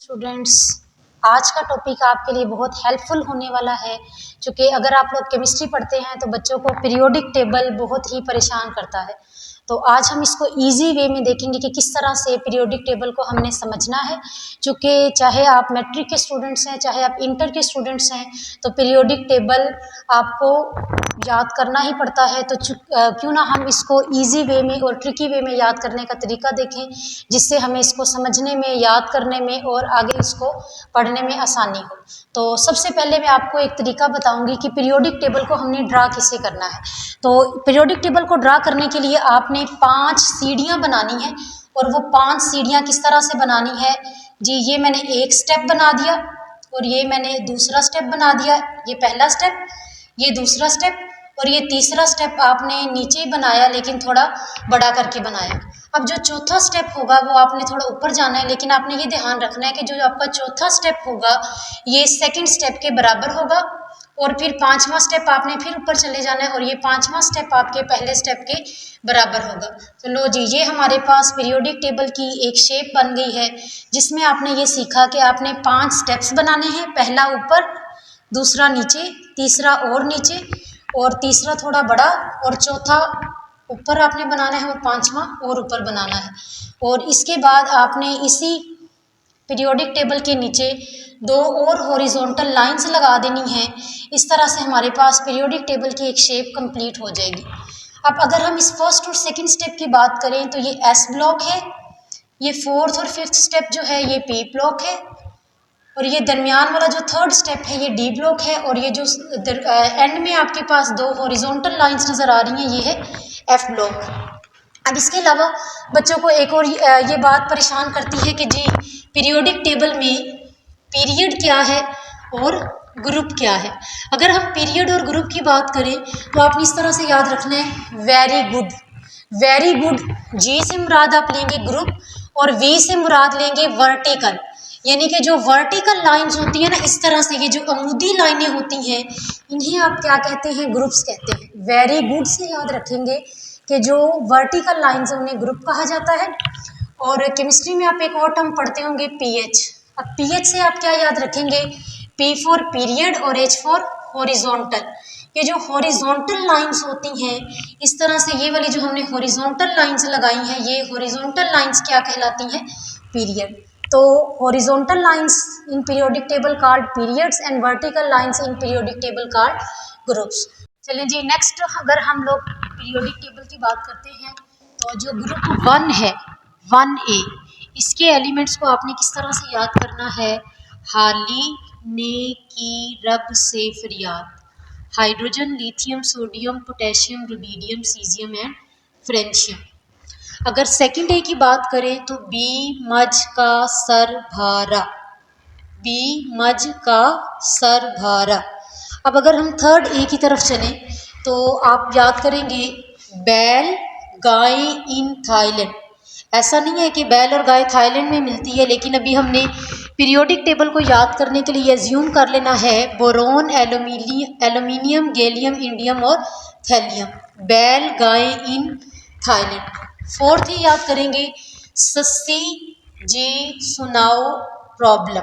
Students, आज का topic आपके लिए बहुत हेल्पफुल होने वाला है, क्योंकि अगर आप लोग केमिस्ट्री पढ़ते हैं तो बच्चों को पीरियोडिक टेबल बहुत ही परेशान करता है। तो आज हम इसको इजी वे में देखेंगे कि किस तरह से पीरियोडिक टेबल को हमने समझना है, क्योंकि चाहे आप मैट्रिक के स्टूडेंट्स हैं, चाहे आप इंटर के स्टूडेंट्स हैं, तो पीरियोडिक टेबल आपको याद करना ही पड़ता है। तो क्यों ना हम इसको इजी वे में और ट्रिकी वे में याद करने का तरीका देखें, जिससे हमें इसको समझने में, याद करने में और आगे इसको पढ़ने में आसानी हो। तो सबसे पहले मैं आपको एक तरीका बताऊंगी कि पीरियोडिक टेबल को हमने ड्रा कैसे करना है। तो पीरियोडिक टेबल को ड्रा करने के लिए आपने 5 सीढ़ियाँ बनानी है, और वो 5 सीढ़ियाँ किस तरह से बनानी है जी, ये मैंने एक स्टेप बना दिया, और ये मैंने दूसरा स्टेप बना दिया, ये पहला स्टेप, ये दूसरा स्टेप, और ये तीसरा स्टेप आपने नीचे ही बनाया लेकिन थोड़ा बड़ा करके बनाया। अब जो चौथा स्टेप होगा वो आपने थोड़ा ऊपर जाना है, लेकिन आपने ये ध्यान रखना है कि जो आपका चौथा स्टेप होगा ये सेकंड स्टेप के बराबर होगा, और फिर 5वां स्टेप आपने फिर ऊपर चले जाना है, और ये 5वां स्टेप आपके पहले स्टेप के बराबर होगा। तो लो जी, ये हमारे पास पीरियोडिक टेबल की एक शेप बन गई है, जिसमें आपने ये सीखा कि आपने 5 स्टेप्स बनाने हैं। पहला ऊपर, दूसरा नीचे, तीसरा और नीचे, और तीसरा थोड़ा बड़ा, और चौथा ऊपर आपने बनाना है, और 5वां और ऊपर बनाना है। और इसके बाद आपने इसी पीरियोडिक टेबल के नीचे 2 और हॉरिजॉन्टल लाइंस लगा देनी है। इस तरह से हमारे पास पीरियोडिक टेबल की एक शेप कंप्लीट हो जाएगी। अब अगर हम इस फर्स्ट और सेकंड स्टेप की बात करें तो ये एस ब्लॉक है, ये फोर्थ और फिफ्थ स्टेप जो है ये पी ब्लॉक है, और ये दरमियान वाला जो थर्ड स्टेप है ये डी ब्लॉक है, और ये जो एंड में आपके पास 2 हॉरिजॉन्टल लाइंस नज़र आ रही हैं ये है एफ ब्लॉक। अब इसके अलावा बच्चों को एक और ये बात परेशान करती है कि जी पीरियोडिक टेबल में पीरियड क्या है और ग्रुप क्या है। अगर हम पीरियड और ग्रुप की बात करें तो आपने इस तरह से याद रखना है, वेरी गुड, वेरी गुड। जी से मुराद आप लेंगे ग्रुप, और वी से मुराद लेंगे वर्टिकल, यानी कि जो वर्टिकल लाइंस होती है ना, इस तरह से ये जो अमूदी लाइनें होती हैं इन्हें आप क्या कहते हैं, ग्रुप्स कहते हैं। वेरी गुड से याद रखेंगे कि जो वर्टिकल लाइंस हैं उन्हें ग्रुप कहा जाता है। और केमिस्ट्री में आप एक और टर्म पढ़ते होंगे पीएच। अब पीएच से आप क्या याद रखेंगे, पी फॉर पीरियड और एच फॉर हॉरिजॉन्टल। ये जो हॉरिजॉन्टल लाइंस होती हैं, इस तरह से ये वाली जो हमने हॉरिजॉन्टल लाइंस लगाई हैं, ये हॉरिजॉन्टल लाइंस क्या कहलाती हैं, पीरियड। तो horizontal lines in periodic table called periods and vertical lines in periodic table called groups. चलिए जी, नेक्स्ट अगर हम लोग पीरियोडिक टेबल की बात करते हैं तो जो ग्रुप 1 है, 1A, इसके एलिमेंट्स को आपने किस तरह से याद करना है, हाली ने की रब से फरियाद, hydrogen, lithium, sodium, potassium, rubidium, caesium and francium. अगर सेकंड ए की बात करें तो बी मज का सर भारा, बी मज का सर भारा। अब अगर हम थर्ड ए की तरफ चलें तो आप याद करेंगे बैल गाय इन थाईलैंड। ऐसा नहीं है कि बैल और गाय थाईलैंड में मिलती है, लेकिन अभी हमने पीरियोडिक टेबल को याद करने के लिए एज्यूम कर लेना है बोरोन, एल्यूमिनियम, गैलियम, इंडियम और थैलियम। बैल गाय इन थाईलैंड। फोर्थ ही याद करेंगे सस्सी जी सुनाओ प्रॉब्लम।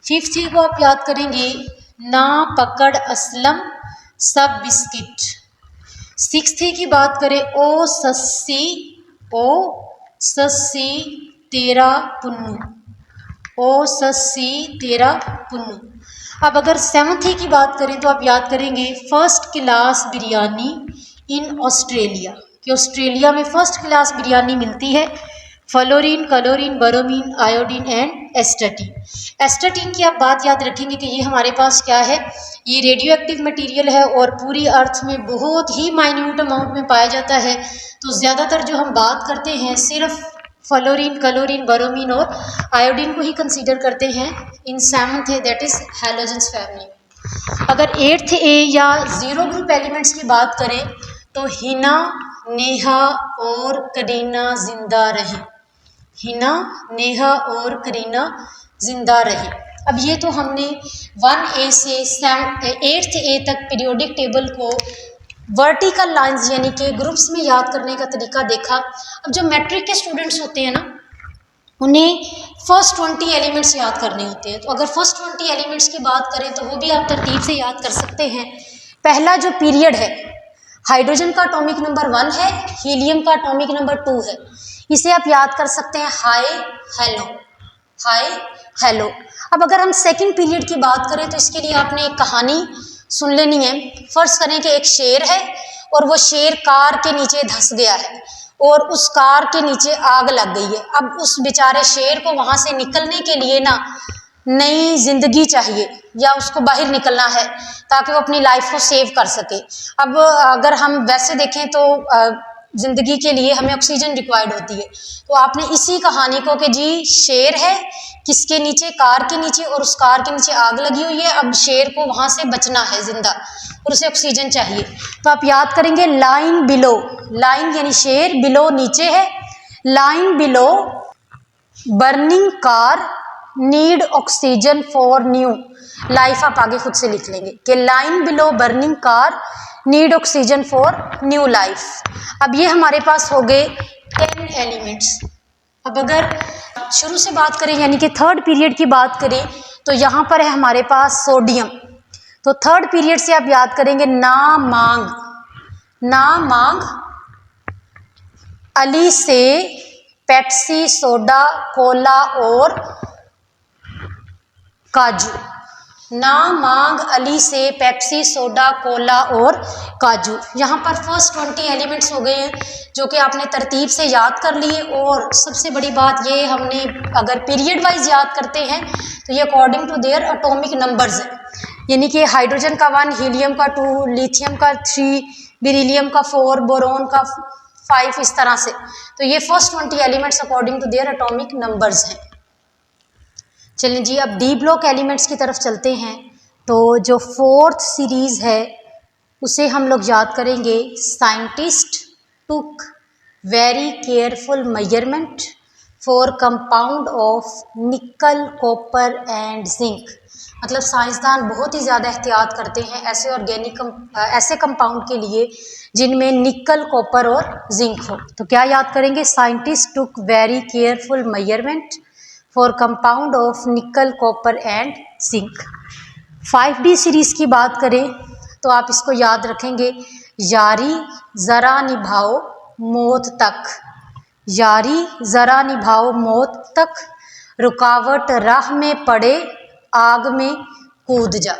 फिफ्थ ही को आप याद करेंगे ना पकड़ असलम सब बिस्किट। सिक्स्थ ही की बात करें ओ सस्सी तेरा पुन्नू, ओ सस्सी तेरा पुन्नू। अब अगर सेवंथ ही की बात करें तो आप याद करेंगे first class biryani in Australia, कि ऑस्ट्रेलिया में फर्स्ट क्लास बिरयानी मिलती है। Fluorine, chlorine, bromine, iodine and astatine. Astatine की आप बात याद रखेंगे कि ये हमारे पास क्या है, ये रेडियो एक्टिव मटीरियल है और पूरी अर्थ में बहुत ही माइन्यूट अमाउंट में पाया जाता है। तो ज़्यादातर जो हम बात करते हैं सिर्फ फ्लोरीन, क्लोरीन, बरोमीन और आयोडीन को ही कंसीडर करते हैं इन सेवंथ है, दैट इज हैलोजेंस फैमिली। अगर 8th ए या 0 ग्रुप एलिमेंट्स की बात करें तो हिना, नेहा और करीना जिंदा रहे, हिना, नेहा और करीना जिंदा रहे। अब ये तो हमने 1A से 8th ए तक पीरियोडिक टेबल को वर्टिकल लाइंस यानी कि ग्रुप्स में याद करने का तरीका देखा। अब जो मैट्रिक के स्टूडेंट्स होते हैं ना, उन्हें फर्स्ट 20 एलिमेंट्स याद करने होते हैं। तो अगर फर्स्ट 20 एलिमेंट्स की बात करें तो वो भी आप तरतीब से याद कर सकते हैं। पहला जो पीरियड है, हाइड्रोजन का एटॉमिक नंबर 1 है, हीलियम का एटॉमिक नंबर 2 है। इसे आप याद कर सकते हैं हाई हेलो, हाई हेलो। अब अगर हम सेकंड पीरियड की बात करें तो इसके लिए आपने एक कहानी सुन लेनी है। फर्ज करें कि एक शेर है और वो शेर कार के नीचे धंस गया है और उस कार के नीचे आग लग गई है। अब उस बेचारे शेर को वहां से निकलने के लिए ना नई जिंदगी चाहिए या उसको बाहर निकलना है ताकि वो अपनी लाइफ को सेव कर सके। अब अगर हम वैसे देखें तो जिंदगी के लिए हमें ऑक्सीजन रिक्वायर्ड होती है। तो आपने इसी कहानी को कि जी शेर है किसके नीचे, कार के नीचे, और उस कार के नीचे आग लगी हुई है। अब शेर को वहां से बचना है जिंदा और उसे ऑक्सीजन चाहिए। तो आप याद करेंगे लाइन बिलो, लाइन यानी शेर, बिलो नीचे है, line below burning car need oxygen for new life. आप आगे खुद से लिख लेंगे कि line below burning car need oxygen for new life. अब ये हमारे पास हो गए 10 एलिमेंट्स। अब अगर शुरू से बात करें यानी कि थर्ड पीरियड की बात करें तो यहाँ पर है हमारे पास सोडियम। तो थर्ड पीरियड से आप याद करेंगे ना मांग, ना मांग अली से पेप्सी, सोडा, कोला और काजू। ना मांग अली से पेप्सी, सोडा, कोला और काजू। यहाँ पर फर्स्ट 20 एलिमेंट्स हो गए हैं जो कि आपने तरतीब से याद कर लिए। और सबसे बड़ी बात ये, हमने अगर पीरियड वाइज याद करते हैं तो ये according to their atomic numbers है, यानी कि हाइड्रोजन का 1, हीलियम का 2, लिथियम का 3, बेरिलियम का 4, बोरोन का 5, इस तरह से। तो ये first 20 elements according to their atomic numbers हैं। चलिए जी अब डी ब्लॉक एलिमेंट्स की तरफ चलते हैं। तो जो फोर्थ सीरीज है उसे हम लोग याद करेंगे scientist took very careful measurement for compound of निकल, कॉपर एंड जिंक। मतलब साइंसदान बहुत ही ज़्यादा एहतियात करते हैं ऐसे ऐसे कंपाउंड के लिए जिनमें निकल, कॉपर और जिंक हो। तो क्या याद करेंगे, scientist took very careful measurement for compound of निकल, copper and zinc. 5D series की बात करें तो आप इसको याद रखेंगे यारी ज़रा निभाओ मौत तक, यारी ज़रा निभाओ मौत तक, रुकावट राह में पड़े आग में कूद जा।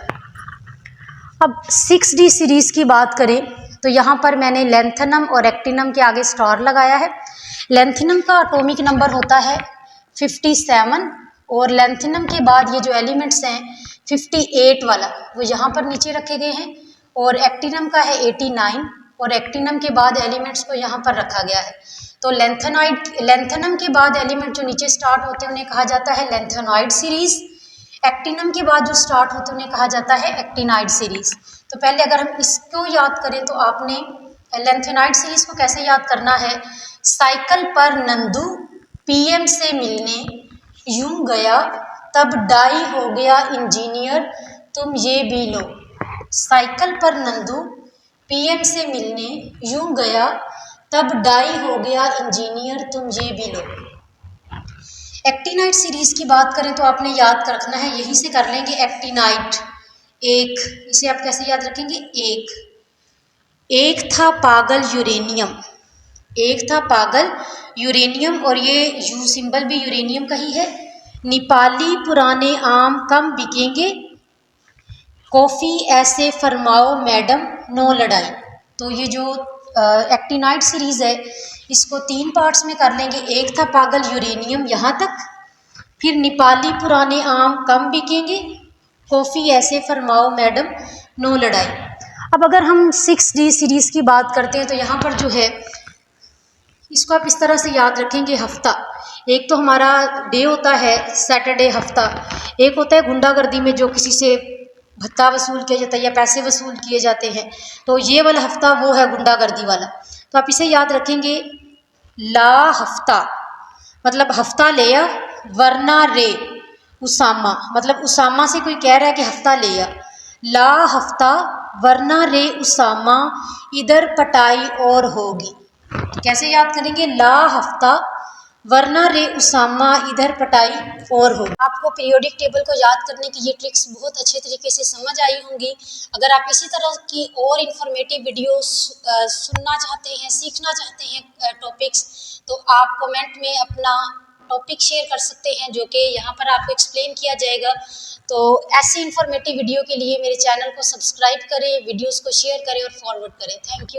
अब 6D सीरीज की बात करें तो यहाँ पर मैंने लेंथेनम और एक्टिनम के आगे स्टार लगाया है। लेंथेनम का एटॉमिक नंबर होता है 57 और लेंथेनम के बाद ये जो एलिमेंट्स हैं 58 वाला वो यहाँ पर नीचे रखे गए हैं, और एक्टिनम का है 89 और एक्टिनम के बाद एलिमेंट्स को यहाँ पर रखा गया है। तो लेंथेनम के बाद एलिमेंट जो नीचे स्टार्ट होते हैं उन्हें कहा जाता है लेंथेनॉइड सीरीज। एक्टिनम के बाद जो स्टार्ट होते हैं उन्हें कहा जाता है एक्टिनाइड सीरीज। तो पहले अगर हम इसको याद करें तो आपने लेंथेनॉइड सीरीज को कैसे याद करना है, साइकिल पर नंदू पीएम से मिलने यूं गया तब डाई हो गया इंजीनियर तुम ये भी लो। साइकिल पर नंदू पीएम से मिलने यूं गया तब डाई हो गया इंजीनियर तुम ये भी लो। एक्टिनाइड सीरीज की बात करें तो आपने याद रखना है, यहीं से कर लेंगे एक्टिनाइड एक, इसे आप कैसे याद रखेंगे, एक था पागल यूरेनियम, एक था पागल यूरेनियम, और ये यू सिंबल भी यूरेनियम का ही है। नेपाली पुराने आम कम बिकेंगे, कॉफ़ी ऐसे फरमाओ मैडम नो लड़ाई। तो ये जो एक्टिनाइड सीरीज़ है इसको 3 पार्ट्स में कर लेंगे, एक था पागल यूरेनियम यहाँ तक, फिर नेपाली पुराने आम कम बिकेंगे, कॉफ़ी ऐसे फरमाओ मैडम नो लड़ाई। अब अगर हम 6D सीरीज़ की बात करते हैं तो यहाँ पर जो है इसको आप इस तरह से याद रखेंगे, हफ्ता एक तो हमारा डे होता है सैटरडे हफ्ता, एक होता है गुंडागर्दी में जो किसी से भत्ता वसूल किया जाता है या पैसे वसूल किए जाते हैं, तो ये वाला हफ्ता वो है गुंडागर्दी वाला। तो आप इसे याद रखेंगे ला हफ्ता, मतलब हफ्ता ले आ, वरना रे उसामा, मतलब उसामा से कोई कह रहा है कि हफ्ता ले आ, ला हफ्ता वरना रे उसामा इधर पटाई और होगी। तो कैसे याद करेंगे, ला हफ्ता वरना रे उसामा इधर पटाई और हो। आपको पीरियोडिक टेबल को याद करने की ये ट्रिक्स बहुत अच्छे तरीके से समझ आई होंगी। अगर आप इसी तरह की और इन्फॉर्मेटिव वीडियोस सुनना चाहते हैं, सीखना चाहते हैं टॉपिक्स, तो आप कमेंट में अपना टॉपिक शेयर कर सकते हैं, जो कि यहाँ पर आपको एक्सप्लेन किया जाएगा। तो ऐसी इन्फॉर्मेटिव वीडियो के लिए मेरे चैनल को सब्सक्राइब करें, वीडियोस को शेयर करें और फॉरवर्ड करें। Thank you.